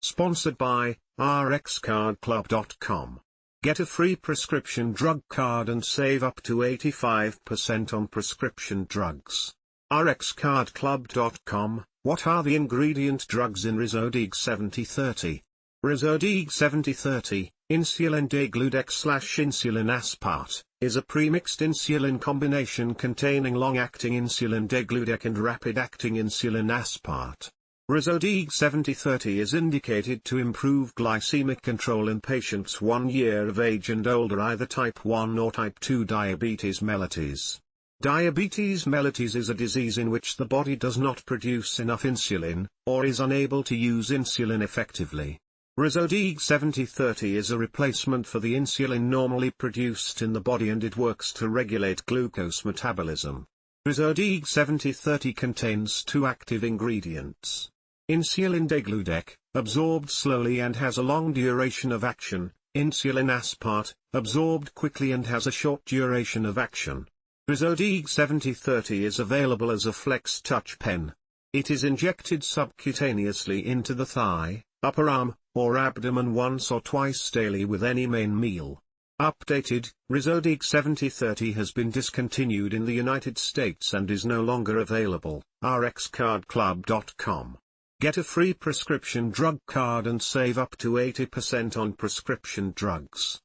Sponsored by RxCardClub.com. Get a free prescription drug card and save up to 85% on prescription drugs. RxCardClub.com. What are the ingredient drugs in Ryzodeg 7030? Ryzodeg 7030, insulin degludec/insulin aspart, is a premixed insulin combination containing long-acting insulin degludec and rapid-acting insulin aspart. Ryzodeg 7030 is indicated to improve glycemic control in patients 1 year of age and older, either type 1 or type 2 diabetes mellitus. Diabetes mellitus is a disease in which the body does not produce enough insulin, or is unable to use insulin effectively. Ryzodeg 7030 is a replacement for the insulin normally produced in the body, and it works to regulate glucose metabolism. Ryzodeg 7030 contains 2 active ingredients. Insulin degludec, absorbed slowly and has a long duration of action; insulin aspart, absorbed quickly and has a short duration of action. Ryzodeg 7030 is available as a FlexTouch pen. It is injected subcutaneously into the thigh, upper arm, or abdomen once or twice daily with any main meal. Updated Ryzodeg 7030 has been discontinued in the United States and is no longer available. RxCardClub.com. Get a free prescription drug card and save up to 80% on prescription drugs.